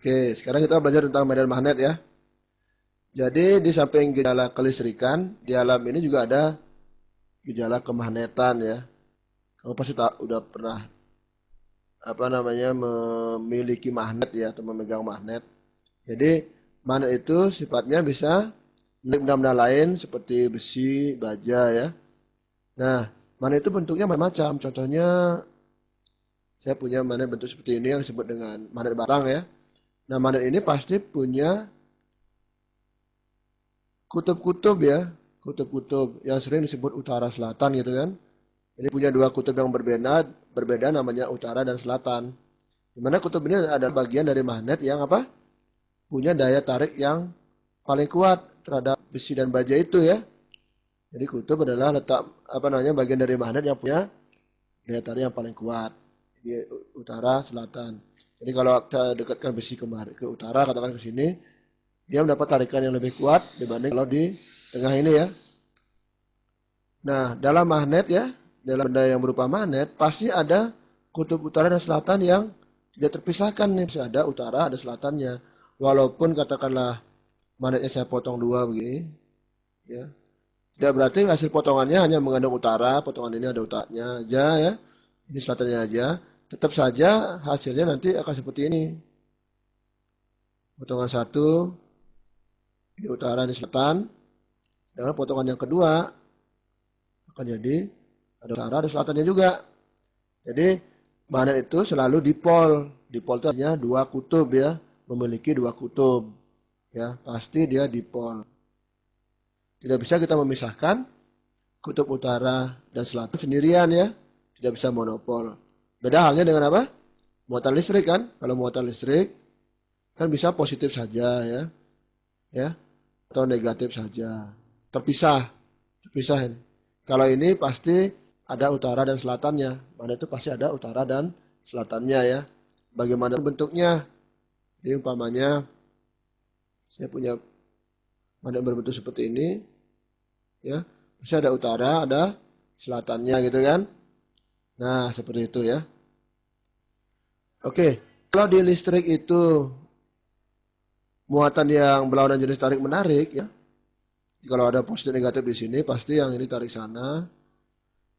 Oke, sekarang kita belajar tentang medan magnet ya. Jadi di samping gejala kelistrikan, di alam ini juga ada gejala kemagnetan ya. Kamu pasti tak udah pernah memiliki magnet ya atau memegang magnet. Jadi magnet itu sifatnya bisa menarik benda-benda lain seperti besi, baja ya. Nah, magnet itu bentuknya macam-macam. Contohnya saya punya magnet bentuk seperti ini yang disebut dengan magnet batang ya. Nah, magnet ini pasti punya kutub-kutub ya, kutub-kutub yang sering disebut utara selatan gitu kan. Jadi punya dua kutub yang berbeda, berbeda namanya utara dan selatan. Di mana kutub ini ada bagian dari magnet yang apa? Punya daya tarik yang paling kuat terhadap besi dan baja itu ya. Jadi kutub adalah letak bagian dari magnet yang punya daya tarik yang paling kuat. Di utara, selatan. Jadi kalau kita dekatkan besi ke utara, katakan ke sini, dia mendapat tarikan yang lebih kuat dibanding kalau di tengah ini ya. Nah, dalam magnet ya, dalam benda yang berupa magnet, pasti ada kutub utara dan selatan yang tidak terpisahkan nih. Bisa ada utara, ada selatannya. Walaupun katakanlah magnetnya saya potong dua begini, ya. Tidak berarti hasil potongannya hanya mengandung utara, potongan ini ada utaranya aja ya. Ini selatannya aja. Tetap saja hasilnya nanti akan seperti ini. Potongan satu, ini utara, ini selatan. Dengan potongan yang kedua, akan jadi ada utara, ada selatannya juga. Jadi magnet itu selalu dipol. Dipol itu artinya dua kutub ya, memiliki dua kutub. Ya, pasti dia dipol. Tidak bisa kita memisahkan kutub utara dan selatan sendirian ya. Tidak bisa monopol. Beda halnya dengan apa? Muatan listrik kan. Kalau muatan listrik kan bisa positif saja ya. Ya, atau negatif saja. Terpisah. Terpisah ini. Kalau ini pasti ada utara dan selatannya. Mana itu pasti ada utara dan selatannya ya. Bagaimana bentuknya? Jadi umpamanya saya punya magnet berbentuk seperti ini ya. Bisa ada utara, ada selatannya gitu kan. Nah, seperti itu ya. Oke, kalau di listrik itu muatan yang berlawanan jenis tarik menarik ya. Kalau ada positif negatif di sini pasti yang ini tarik sana,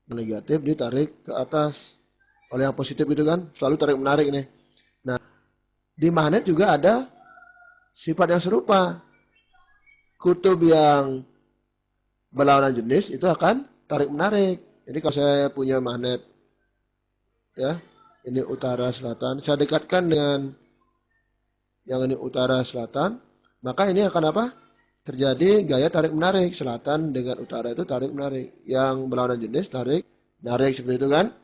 yang negatif ditarik ke atas. Oleh yang positif itu kan selalu tarik menarik nih. Nah, di magnet juga ada sifat yang serupa. Kutub yang berlawanan jenis itu akan tarik menarik. Jadi kalau saya punya magnet ya, ini utara selatan, saya dekatkan dengan yang ini utara selatan, maka ini akan apa? Terjadi gaya tarik menarik. Selatan dengan utara itu tarik menarik. Yang berlawanan jenis tarik menarik seperti itu kan.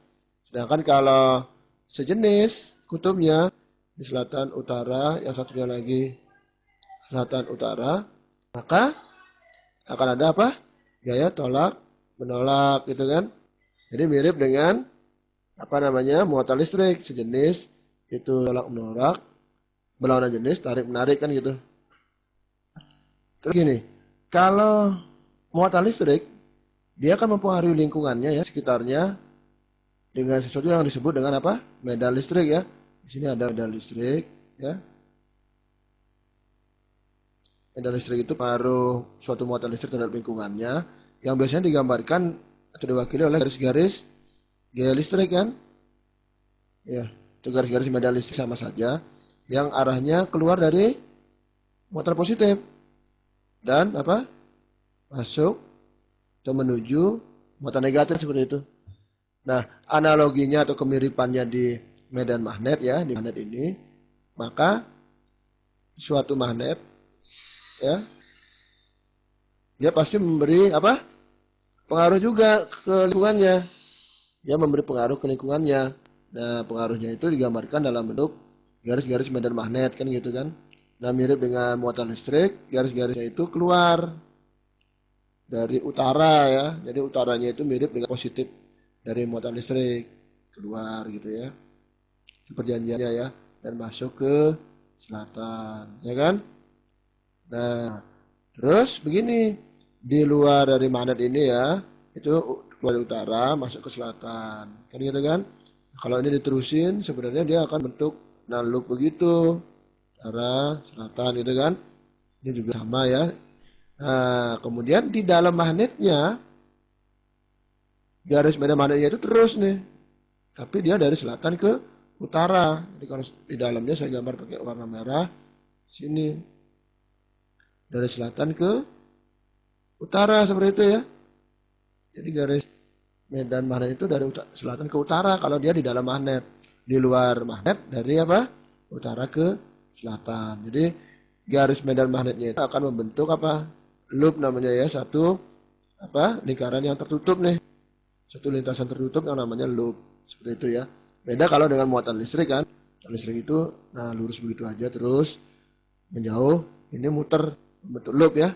Sedangkan kalau sejenis kutubnya di selatan utara, yang satunya lagi selatan utara, maka akan ada apa? Gaya tolak menolak gitu kan. Jadi mirip dengan muatan listrik sejenis itu tolak menolak, berlawanan jenis tarik menarik kan gitu. Terus gini, kalau muatan listrik dia akan mempengaruhi lingkungannya ya sekitarnya dengan sesuatu yang disebut dengan apa? Medan listrik ya. Di sini ada medan listrik ya. Medan listrik itu pengaruh suatu muatan listrik terhadap lingkungannya yang biasanya digambarkan atau diwakili oleh garis-garis gaya listrik kan. Ya, itu garis-garis medan listrik sama saja yang arahnya keluar dari muatan positif dan apa? Masuk atau menuju muatan negatif seperti itu. Nah, analoginya atau kemiripannya di medan magnet ya, di magnet ini, maka suatu magnet ya, dia pasti memberi apa? Pengaruh juga ke lingkungannya. Dia memberi pengaruh ke lingkungannya. Nah, pengaruhnya itu digambarkan dalam bentuk garis-garis medan magnet kan gitu kan. Nah, mirip dengan muatan listrik, garis-garisnya itu keluar dari utara ya. Jadi utaranya itu mirip dengan positif dari muatan listrik keluar gitu ya. Perjanjiannya ya dan masuk ke selatan, ya kan? Nah, terus begini, di luar dari magnet ini ya, itu keluar dari utara masuk ke selatan. Kan gitu kan? Kalau ini diterusin sebenarnya dia akan bentuk loop begitu. utara, selatan gitu kan. Ini juga sama ya. Nah, kemudian di dalam magnetnya, garis medan magnetnya itu terus nih. Tapi dia dari selatan ke utara. Jadi kalau di dalamnya saya gambar pakai warna merah. Sini. Dari selatan ke utara seperti itu ya. Jadi garis medan magnet itu dari selatan ke utara kalau dia di dalam magnet. Di luar magnet dari apa? Utara ke selatan. Jadi garis medan magnetnya itu akan membentuk apa? Loop namanya ya, satu apa? Lingkaran yang tertutup nih. Satu lintasan tertutup yang namanya loop. Seperti itu ya. Beda kalau dengan muatan listrik kan. Listrik itu nah lurus begitu aja terus menjauh, ini muter membentuk loop ya.